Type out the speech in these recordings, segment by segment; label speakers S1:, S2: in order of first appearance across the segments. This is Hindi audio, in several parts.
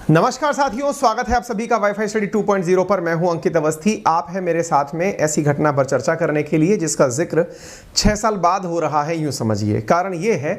S1: नमस्कार साथियों, स्वागत है आप सभी का वाईफाई स्टडी 2.0 पर। मैं हूं अंकित अवस्थी। आप है मेरे साथ में ऐसी घटना पर चर्चा करने के लिए जिसका जिक्र 6 साल बाद हो रहा है। यूं समझिए, कारण यह है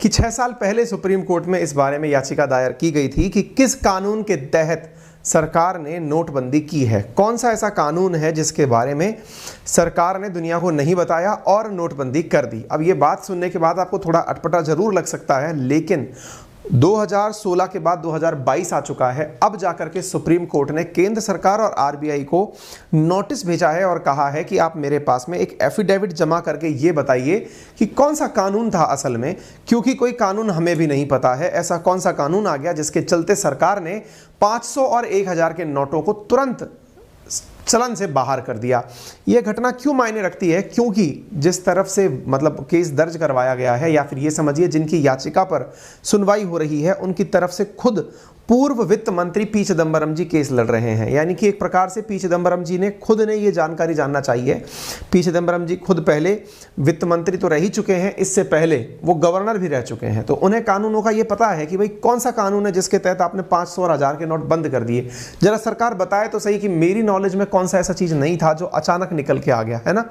S1: कि 6 साल पहले सुप्रीम कोर्ट में इस बारे में याचिका दायर की गई थी कि किस कानून के तहत सरकार ने नोटबंदी की है। कौन सा ऐसा कानून है जिसके बारे में सरकार ने दुनिया को नहीं बताया और नोटबंदी कर दी। अब ये बात सुनने के बाद आपको थोड़ा अटपटा जरूर लग सकता है, लेकिन 2016 के बाद 2022 आ चुका है। अब जाकर के सुप्रीम कोर्ट ने केंद्र सरकार और आरबीआई को नोटिस भेजा है और कहा है कि आप मेरे पास में एक एफिडेविट जमा करके ये बताइए कि कौन सा कानून था असल में, क्योंकि कोई कानून हमें भी नहीं पता है। ऐसा कौन सा कानून आ गया जिसके चलते सरकार ने 500 और 1000 के नोटों को तुरंत चलन से बाहर कर दिया। यह घटना क्यों मायने रखती है? क्योंकि जिस तरफ से मतलब केस दर्ज करवाया गया है, या फिर ये समझिए जिनकी याचिका पर सुनवाई हो रही है, उनकी तरफ से खुद पूर्व वित्त मंत्री पी चिदंबरम जी केस लड़ रहे हैं। यानी कि एक प्रकार से पी चिदंबरम जी ने खुद ने ये जानकारी जानना चाहिए। पी चिदंबरम जी खुद पहले वित्त मंत्री तो रह ही चुके हैं, इससे पहले वो गवर्नर भी रह चुके हैं, तो उन्हें कानूनों का ये पता है कि भाई कौन सा कानून है जिसके तहत आपने 500 और 1000 के नोट बंद कर दिए। जरा सरकार बताए तो सही कि मेरी नॉलेज में कौन सा ऐसा चीज नहीं था जो अचानक निकल के आ गया, है ना।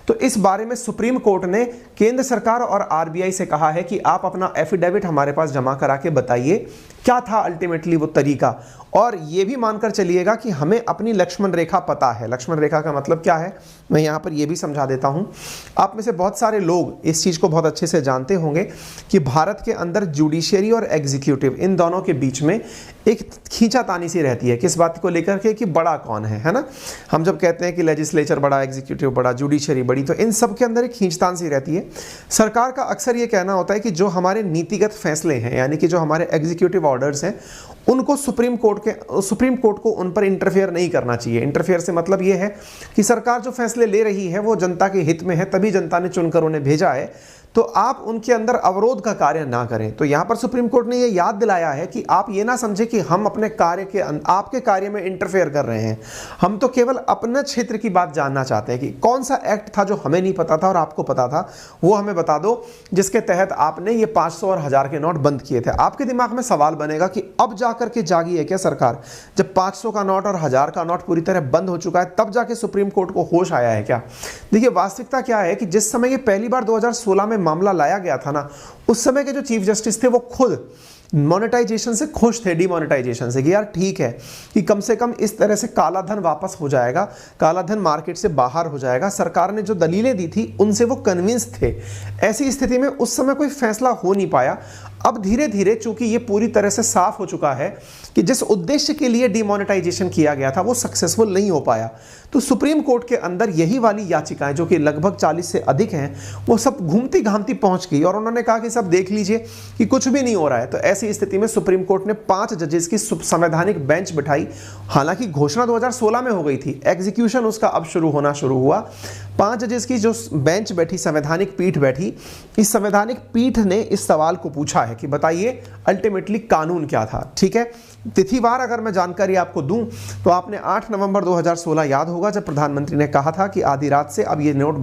S1: तो इस बारे में सुप्रीम कोर्ट ने केंद्र सरकार और आरबीआई से कहा है कि आप अपना एफिडेविट हमारे पास जमा करा के बताइए क्या था अल्टीमेटली वो तरीका। और ये भी मानकर चलिएगा कि हमें अपनी लक्ष्मण रेखा पता है। लक्ष्मण रेखा का मतलब क्या है, मैं यहाँ पर ये भी समझा देता हूँ। आप में से बहुत सारे लोग इस चीज़ को बहुत अच्छे से जानते होंगे कि भारत के अंदर जुडिशियरी और एग्जीक्यूटिव, इन दोनों के बीच में एक खींचातानी सी रहती है। किस बात को लेकर के कि बड़ा कौन है ना। हम जब कहते हैं कि लेजिस्लेचर बड़ा, एग्जीक्यूटिव बड़ा, जुडिशियरी बड़ी, तो इन सब के अंदर एक खींचतान सी रहती है। सरकार का अक्सर ये कहना होता है कि जो हमारे नीतिगत फैसले हैं, यानी कि जो हमारे एग्जीक्यूटिव ऑर्डर्स हैं, उनको सुप्रीम कोर्ट को उन पर इंटरफेयर नहीं करना चाहिए। इंटरफेयर से मतलब ये है कि सरकार जो फैसले ले रही है वो जनता के हित में है, तभी जनता ने चुनकर उन्हें भेजा है, तो आप उनके अंदर अवरोध का कार्य ना करें। तो यहां पर सुप्रीम कोर्ट ने ये याद दिलाया है कि आप ये ना समझे कि हम अपने कार्य के आपके कार्य में इंटरफेयर कर रहे हैं। हम तो केवल अपने क्षेत्र की बात जानना चाहते हैं कि कौन सा एक्ट था जो हमें नहीं पता था और आपको पता था, वो हमें बता दो जिसके तहत आपने ये 500 और 1000 के नोट बंद किए थे। आपके दिमाग में सवाल बनेगा कि अब जाकर के जागी है क्या सरकार? जब 500 का नोट और 1000 का नोट पूरी तरह बंद हो चुका है, तब जाके सुप्रीम कोर्ट को होश आया है क्या? देखिए, वास्तविकता क्या है कि जिस समय ये पहली बार 2016 में मामला लाया गया था ना, उस समय के जो चीफ जस्टिस थे वो खुद मोनेटाइजेशन से खुश थे, डिमोनेटाइजेशन से, कि यार ठीक है कि कम से कम इस तरह से काला धन वापस हो जाएगा, काला धन मार्केट से बाहर हो जाएगा। सरकार ने जो दलीलें दी थी उनसे वो कन्विंस थे। ऐसी स्थिति में उस समय कोई फैसला हो नहीं पाया। अब धीरे धीरे चूंकि ये पूरी तरह से साफ हो चुका है कि जिस उद्देश्य के लिए डिमोनेटाइजेशन किया गया था वो सक्सेसफुल नहीं हो पाया, तो सुप्रीम कोर्ट के अंदर यही वाली याचिकाएं जो कि लगभग 40 से अधिक हैं, वो सब घूमती घामती पहुंच गई और उन्होंने कहा कि सब देख लीजिए कि कुछ भी नहीं हो रहा है। तो ऐसी स्थिति में सुप्रीम कोर्ट ने 5 जजेस की संवैधानिक बेंच बिठाई। हालांकि घोषणा 2016 में हो गई थी, एग्जीक्यूशन उसका अब शुरू हुआ। 5 जजेस की जो बेंच बैठी, संवैधानिक पीठ बैठी, इस संवैधानिक पीठ ने इस सवाल को पूछा है कि बताइए अल्टीमेटली कानून क्या था। ठीक है, तिथिवार अगर मैं जानकारी आपको दूं तो आपने 8 नवंबर 2016 याद होगा जब प्रधानमंत्री ने कहा था कि आधी रात से अब ये नोट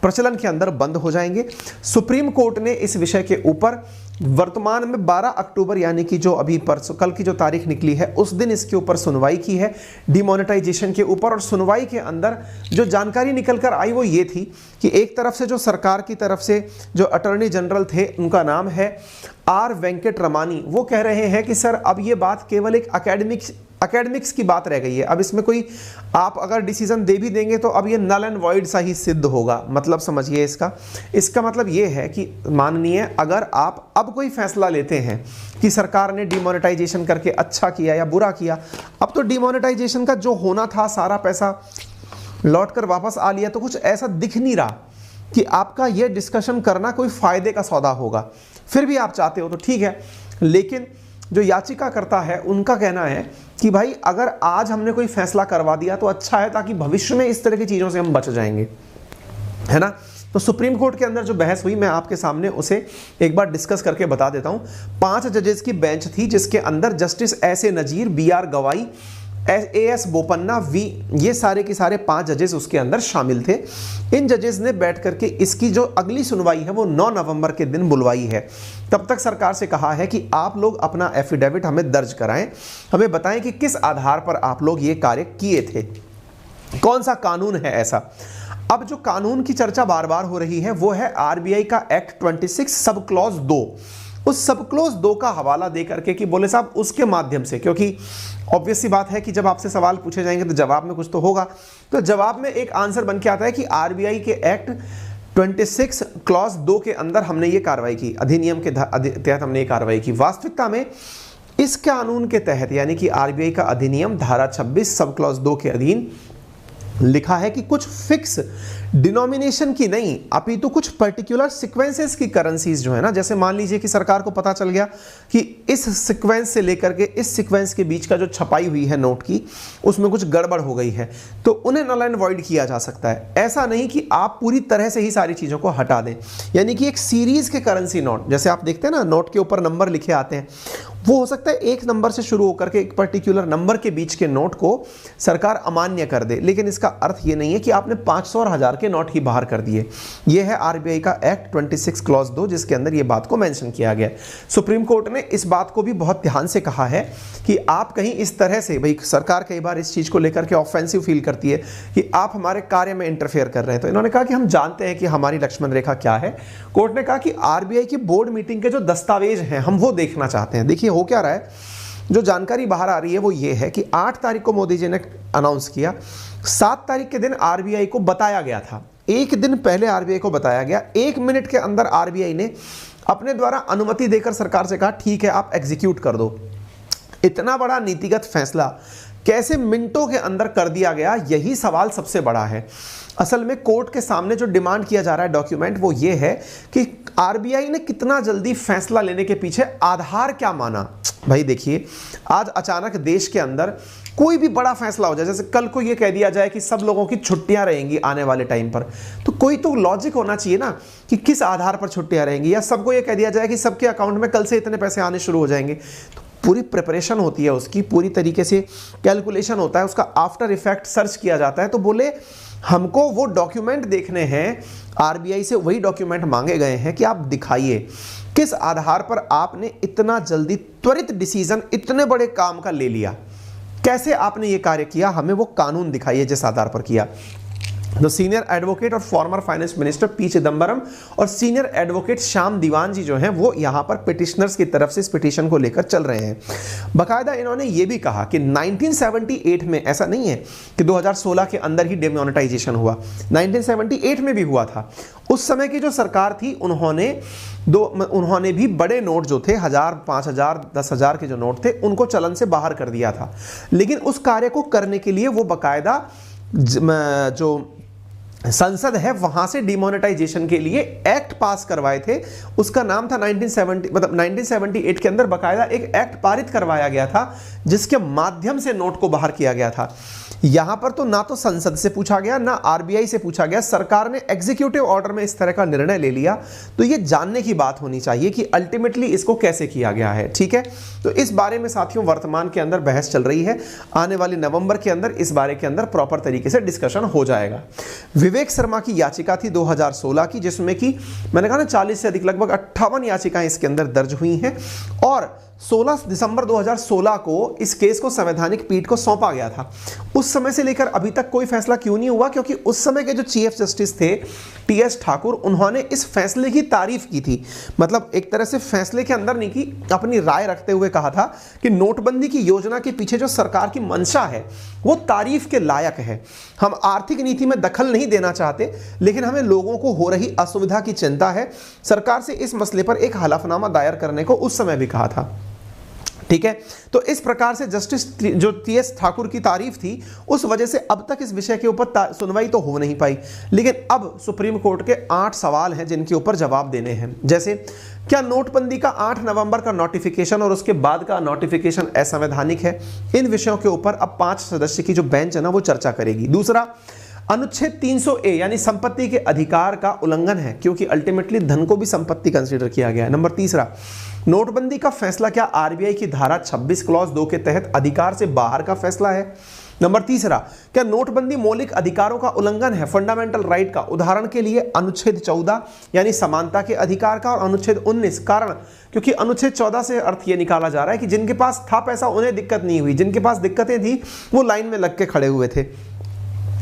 S1: प्रचलन के अंदर बंद हो जाएंगे। सुप्रीम कोर्ट ने इस विषय के ऊपर वर्तमान में 12 अक्टूबर, यानी कि जो अभी परसों कल की जो तारीख निकली है, उस दिन इसके ऊपर सुनवाई की है, डिमोनेटाइजेशन के ऊपर। और सुनवाई के अंदर जो जानकारी निकल कर आई वो ये थी कि एक तरफ से जो सरकार की तरफ से जो अटॉर्नी जनरल थे, उनका नाम है आर वेंकट रमानी, वो कह रहे हैं कि सर अब ये बात केवल एक एकेडमिक्स की बात रह गई है। अब इसमें कोई आप अगर डिसीजन दे भी देंगे तो अब ये नल एंड वॉइड सा ही सिद्ध होगा। मतलब समझिए इसका मतलब ये है कि माननीय, अगर आप अब कोई फैसला लेते हैं कि सरकार ने डिमोनेटाइजेशन करके अच्छा किया या बुरा किया, अब तो डिमोनेटाइजेशन का जो होना था सारा पैसा लौट कर वापस आ लिया, तो कुछ ऐसा दिख नहीं रहा कि आपका ये डिस्कशन करना कोई फायदे का सौदा होगा। फिर भी आप चाहते हो तो ठीक है, लेकिन जो याचिका करता है उनका कहना है कि भाई अगर आज हमने कोई फैसला करवा दिया तो अच्छा है, ताकि भविष्य में इस तरह की चीज़ों से हम बच जाएंगे, है ना। तो सुप्रीम कोर्ट के अंदर जो बहस हुई, मैं आपके सामने उसे एक बार डिस्कस करके बता देता हूं। 5 जजेस की बेंच थी जिसके अंदर justice S A Nazeer, B R Gavai, A S Bopanna, V, ये सारे के सारे 5 जजेस उसके अंदर शामिल थे। इन जजेस ने बैठ करके इसकी जो अगली सुनवाई है वो 9 नवंबर के दिन बुलवाई है। तब तक सरकार से कहा है कि आप लोग अपना एफिडेविट हमें दर्ज कराएं, हमें बताएं कि किस आधार पर आप लोग ये कार्य किए थे, कौन सा कानून है ऐसा। अब जो कानून की चर्चा बार बार हो रही है वो है आरबीआई का एक्ट 26 सब क्लॉज 2। उस सब क्लॉज 2 का हवाला दे करके कि बोले साहब उसके माध्यम से, क्योंकि ऑब्वियस सी बात है कि जब आपसे सवाल पूछे जाएंगे तो जवाब में कुछ तो होगा, तो जवाब में एक आंसर बन के आता है कि आरबीआई के एक्ट 26 क्लॉज 2 के अंदर हमने ये कार्रवाई की, अधिनियम के तहत हमने ये कार्रवाई की। वास्तविकता में इस कानून के तहत यानी कि आरबीआई का अधिनियम धारा 26 सब क्लॉज 2 के अधीन लिखा है कि कुछ फिक्स डिनोमिनेशन की नहीं अपितु कुछ पर्टिकुलर सीक्वेंसेस की करेंसीज जो है ना, जैसे मान लीजिए कि सरकार को पता चल गया कि इस सीक्वेंस से लेकर के इस सीक्वेंस के बीच का जो छपाई हुई है नोट की उसमें कुछ गड़बड़ हो गई है, तो उन्हें नल एंड वॉइड किया जा सकता है। ऐसा नहीं कि आप पूरी तरह से ही सारी चीज़ों को हटा दें, यानी कि एक सीरीज के करेंसी नोट, जैसे आप देखते हैं ना नोट के ऊपर नंबर लिखे आते हैं, वो हो सकता है एक नंबर से शुरू होकर के एक पर्टिकुलर नंबर के बीच के नोट को सरकार अमान्य कर दे, लेकिन इसका अर्थ ये नहीं है कि आपने 500 और 1000 के नोट ही बाहर कर दिए। ये है आरबीआई का एक्ट 26 क्लॉज 2 जिसके अंदर ये बात को मेंशन किया गया है। सुप्रीम कोर्ट ने इस बात को भी बहुत ध्यान से कहा है कि आप कहीं इस तरह से, भाई सरकार कई बार इस चीज को लेकर के ऑफेंसिव फील करती है कि आप हमारे कार्य में इंटरफेयर कर रहे हैं, तो इन्होंने कहा कि हम जानते हैं कि हमारी लक्ष्मण रेखा क्या है। कोर्ट ने कहा कि आरबीआई की बोर्ड मीटिंग के जो दस्तावेज हैं हम वो देखना चाहते हैं। देखिए हो क्या रहा है, जो जानकारी बाहर आ रही है वो ये है कि 8 तारीख को मोदी जी ने अनाउंस किया, 7 तारीख के दिन आरबीआई को बताया गया था, एक दिन पहले आरबीआई को बताया गया, 1 मिनट के अंदर आरबीआई ने अपने द्वारा अनुमति देकर सरकार से कहा ठीक है आप एग्जीक्यूट कर दो। इतना बड़ा नीतिगत फैसला कैसे मिनटों के अंदर कर दिया गया, यही सवाल सबसे बड़ा है। असल में कोर्ट के सामने जो डिमांड किया जा रहा है डॉक्यूमेंट वो ये है कि आरबीआई ने कितना जल्दी फैसला लेने के पीछे आधार क्या माना। भाई देखिए आज अचानक देश के अंदर कोई भी बड़ा फैसला हो जाए, जैसे कल को ये कह दिया जाए कि सब लोगों की छुट्टियां रहेंगी आने वाले टाइम पर, तो कोई तो लॉजिक होना चाहिए ना कि किस आधार पर छुट्टियां रहेंगी, या सबको ये कह दिया जाए कि सबके अकाउंट में कल से इतने पैसे आने शुरू हो जाएंगे। तो पूरी प्रिपरेशन होती है उसकी, पूरी तरीके से कैलकुलेशन होता है, उसका आफ्टर इफेक्ट सर्च किया जाता है। तो बोले हमको वो डॉक्यूमेंट देखने हैं, आरबीआई से वही डॉक्यूमेंट मांगे गए हैं कि आप दिखाइए किस आधार पर आपने इतना जल्दी त्वरित डिसीजन इतने बड़े काम का ले लिया, कैसे आपने ये कार्य किया, हमें वो कानून दिखाइए जिस आधार पर किया। तो सीनियर एडवोकेट और former finance minister P Chidambaram और सीनियर एडवोकेट श्याम दीवान जी जो हैं वो यहां पर पिटिशनर्स की तरफ से इस पिटीशन को लेकर चल रहे हैं। बाकायदा इन्होंने ये भी कहा कि 1978 में, ऐसा नहीं है कि 2016 के अंदर ही डिमोनेटाइजेशन हुआ, 1978 में भी हुआ था। उस समय की जो सरकार थी उन्होंने भी बड़े नोट जो थे 1000, 5000, 10,000 के जो नोट थे उनको चलन से बाहर कर दिया था, लेकिन उस कार्य को करने के लिए वो बाकायदा जो संसद है वहां से डिमोनेटाइजेशन के लिए एक्ट पास करवाए थे। उसका नाम था 1978 के अंदर बाकायदा एक एक्ट पारित करवाया गया था जिसके माध्यम से नोट को बाहर किया गया था। यहां पर तो ना तो संसद से पूछा गया ना आरबीआई से पूछा गया, सरकार ने एग्जीक्यूटिव ऑर्डर में इस तरह का निर्णय ले लिया। तो ये जानने की बात होनी चाहिए कि अल्टीमेटली इसको कैसे किया गया है। ठीक है, तो इस बारे में साथियों वर्तमान के अंदर बहस चल रही है, आने वाले नवंबर के अंदर इस बारे के अंदर प्रॉपर तरीके से डिस्कशन हो जाएगा। विवेक शर्मा की याचिका थी 2016 की, जिसमें कि मैंने कहा ना 40 से अधिक लगभग 58 याचिकाएं इसके अंदर दर्ज हुई हैं और 16 दिसंबर 2016 को इस केस को संवैधानिक पीठ को सौंपा गया था। उस समय से लेकर अभी तक कोई फैसला क्यों नहीं हुआ? क्योंकि उस समय के जो चीफ जस्टिस थे टीएस ठाकुर, उन्होंने इस फैसले की तारीफ की थी, मतलब एक तरह से फैसले के अंदर नहीं की, अपनी राय रखते हुए कहा था कि नोटबंदी की योजना के पीछे जो सरकार की मंशा है वो तारीफ के लायक है। हम आर्थिक नीति में दखल नहीं देना चाहते, लेकिन हमें लोगों को हो रही असुविधा की चिंता है। सरकार से इस मसले पर एक हलफनामा दायर करने को उस समय भी कहा था। ठीक है, तो इस प्रकार से जस्टिस जो टीएस ठाकुर की तारीफ थी, उस वजह से अब तक इस विषय के ऊपर सुनवाई तो हो नहीं पाई। लेकिन अब सुप्रीम कोर्ट के 8 सवाल हैं जिनके ऊपर जवाब देने हैं। जैसे क्या नोटबंदी का 8 नवंबर का नोटिफिकेशन और उसके बाद का नोटिफिकेशन असंवैधानिक है? इन विषयों के ऊपर अब 5 सदस्य की जो बेंच है ना वो चर्चा करेगी। दूसरा, अनुच्छेद 300A यानी संपत्ति के अधिकार का उल्लंघन है, क्योंकि अल्टीमेटली धन को भी संपत्ति कंसीडर किया गया है। नंबर तीसरा, नोटबंदी का फैसला क्या आरबीआई की धारा 26 क्लॉज 2 के तहत अधिकार से बाहर का फैसला है? नंबर तीसरा, क्या नोटबंदी मौलिक अधिकारों का उल्लंघन है, फंडामेंटल राइट का? उदाहरण के लिए अनुच्छेद 14 यानी समानता के अधिकार का, और अनुच्छेद 19 कारण, क्योंकि अनुच्छेद 14 से अर्थ ये निकाला जा रहा है कि जिनके पास था पैसा उन्हें दिक्कत नहीं हुई, जिनके पास दिक्कतें थी वो लाइन में लग के खड़े हुए थे।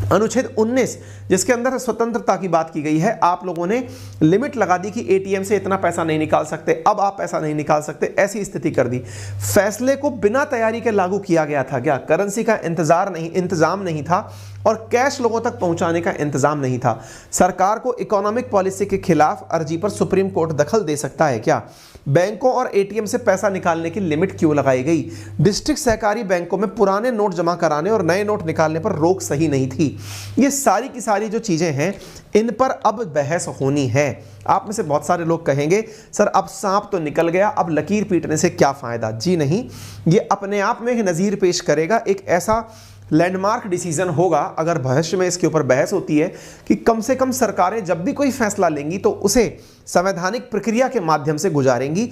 S1: अनुच्छेद 19 जिसके अंदर स्वतंत्रता की बात की गई है, आप लोगों ने लिमिट लगा दी कि एटीएम से इतना पैसा नहीं निकाल सकते, अब आप पैसा नहीं निकाल सकते, ऐसी स्थिति कर दी। फैसले को बिना तैयारी के लागू किया गया था क्या? करेंसी का इंतजाम नहीं था और कैश लोगों तक पहुंचाने का इंतजाम नहीं था। सरकार को इकोनॉमिक पॉलिसी के खिलाफ अर्जी पर सुप्रीम कोर्ट दखल दे सकता है क्या? बैंकों और एटीएम से पैसा निकालने की लिमिट क्यों लगाई गई? डिस्ट्रिक्ट सहकारी बैंकों में पुराने नोट जमा कराने और नए नोट निकालने पर रोक सही नहीं थी। ये सारी की सारी जो चीजें हैं, इन पर अब बहस होनी है। आप में से बहुत सारे लोग कहेंगे सर अब सांप तो निकल गया, अब लकीर पीटने से क्या फायदा? जी नहीं, ये अपने आप में एक नजीर पेश करेगा, एक ऐसा लैंडमार्क डिसीजन होगा अगर भविष्य में इसके ऊपर बहस होती है कि कम से कम सरकारें जब भी कोई फैसला लेंगी तो उसे संवैधानिक प्रक्रिया के माध्यम से गुजारेंगी,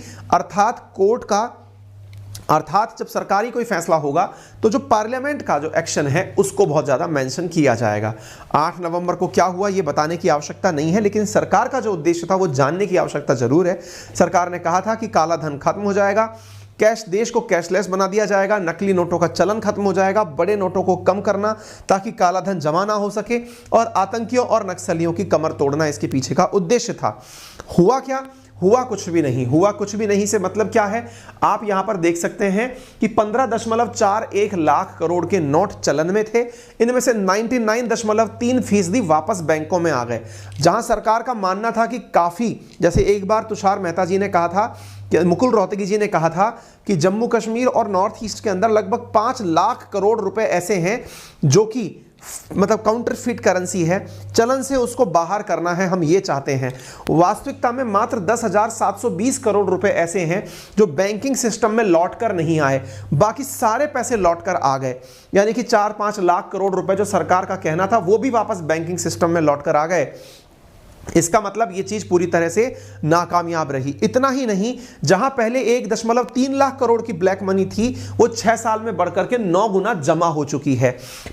S1: अर्थात जब सरकारी कोई फैसला होगा तो जो पार्लियामेंट का जो एक्शन है उसको बहुत ज़्यादा मेंशन किया जाएगा। 8 नवंबर को क्या हुआ ये बताने की आवश्यकता नहीं है, लेकिन सरकार का जो उद्देश्य था वो जानने की आवश्यकता जरूर है। सरकार ने कहा था कि काला धन खत्म हो जाएगा, कैश देश को कैशलेस बना दिया जाएगा, नकली नोटों का चलन खत्म हो जाएगा, बड़े नोटों को कम करना ताकि काला धन जमा ना हो सके, और आतंकियों और नक्सलियों की कमर तोड़ना इसके पीछे का उद्देश्य था। हुआ क्या? हुआ कुछ भी नहीं। हुआ कुछ भी नहीं से मतलब क्या है? आप यहां पर देख सकते हैं कि 15.41 लाख करोड़ के नोट चलन में थे, इनमें से 99.3% वापस बैंकों में आ गए। जहां सरकार का मानना था कि काफी, जैसे एक बार तुषार मेहता जी ने कहा था, मुकुल रोहतगी जी ने कहा था कि जम्मू कश्मीर और नॉर्थ ईस्ट के अंदर लगभग 5 लाख करोड़ रुपए ऐसे हैं जो कि मतलब काउंटरफिट करेंसी है, चलन से उसको बाहर करना है, हम ये चाहते हैं। वास्तविकता में मात्र 10,720 करोड़ रुपए ऐसे हैं जो बैंकिंग सिस्टम में लौट कर नहीं आए, बाकी सारे पैसे लौट कर आ गए। यानी कि 4-5 लाख करोड़ रुपए जो सरकार का कहना था वो भी वापस बैंकिंग सिस्टम में लौट कर आ गए। इसका मतलब ये चीज पूरी तरह से नाकामयाब रही। इतना ही नहीं, जहां पहले 1.3 लाख करोड़ की ब्लैक मनी थी वो 6 साल में बढ़कर के 9 गुना जमा हो चुकी है।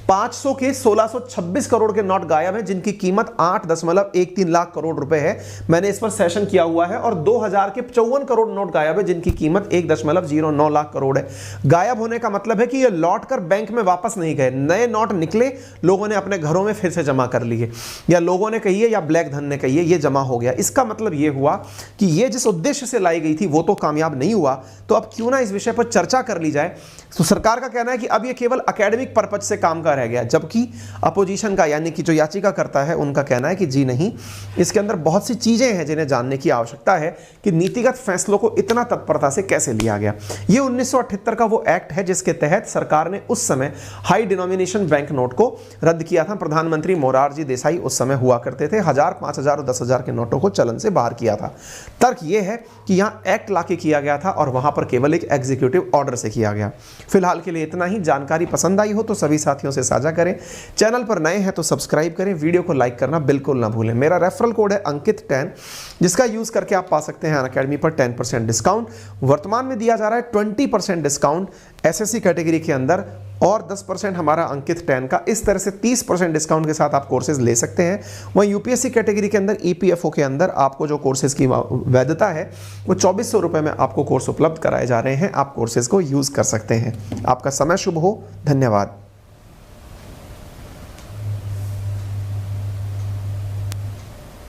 S1: 500 के 1626 करोड़ के नोट गायब हैं जिनकी कीमत 8.13 लाख करोड़ रुपए है, मैंने इस पर सेशन किया हुआ है। और 2000 के 54 करोड़ नोट गायब है जिनकी कीमत 1.09 लाख करोड़ है। गायब होने का मतलब है कि ये लौट कर बैंक में वापस नहीं गए, नए नोट निकले, लोगों ने अपने घरों में फिर से जमा कर लिए, या लोगों ने कहिए या ब्लैक धन ने कहिए, ये जमा हो गया। इसका मतलब ये हुआ कि ये जिस उद्देश्य से लाई गई थी वो तो कामयाब नहीं हुआ। तो अब क्यों ना इस विषय पर चर्चा कर ली जाए। तो सरकार का कहना है कि अब ये केवल एकेडमिक पर्पज से काम का रह गया, जबकि अपोजिशन का यानी कि जो याचिका करता है उनका कहना है कि जी नहीं, इसके अंदर बहुत सी चीजें हैं जिन्हें जानने की आवश्यकता है कि नीतिगत फैसलों को इतना तत्परता से कैसे लिया गया। ये 1978 का वो एक्ट है जिसके तहत सरकार ने उस समय हाई डिनोमिनेशन बैंक नोट को रद्द किया था। प्रधानमंत्री मोरारजी देसाई उस समय हुआ करते थे, 1000, 5000 और 10,000 के नोटों को चलन से बाहर किया था। तर्क यह है कि यहां एक्ट लाके किया गया था और वहां पर केवल एक एग्जीक्यूटिव ऑर्डर से किया गया। फिलहाल के लिए इतना ही। जानकारी पसंद आई हो तो सभी साथियों से साझा करें, चैनल पर नए हैं तो सब्सक्राइब करें, वीडियो को लाइक करना बिल्कुल ना भूलें। मेरा रेफरल कोड है अंकित10, जिसका यूज करके आप पा सकते हैं अनअकैडमी पर 10% डिस्काउंट। वर्तमान में दिया जा रहा है 20% डिस्काउंट एसएससी कैटेगरी के अंदर और 10% हमारा अंकित10 का। इस तरह से 30% डिस्काउंट के साथ आप कोर्सेज ले सकते हैं। वहीं यूपीएससी कैटेगरी के अंदर ईपीएफओ के अंदर आपको जो कोर्सेज की वैधता है वो 2400 रुपये में आपको कोर्स उपलब्ध कराए जा रहे हैं। आप कोर्सेज को यूज कर सकते हैं। आपका समय शुभ हो। धन्यवाद।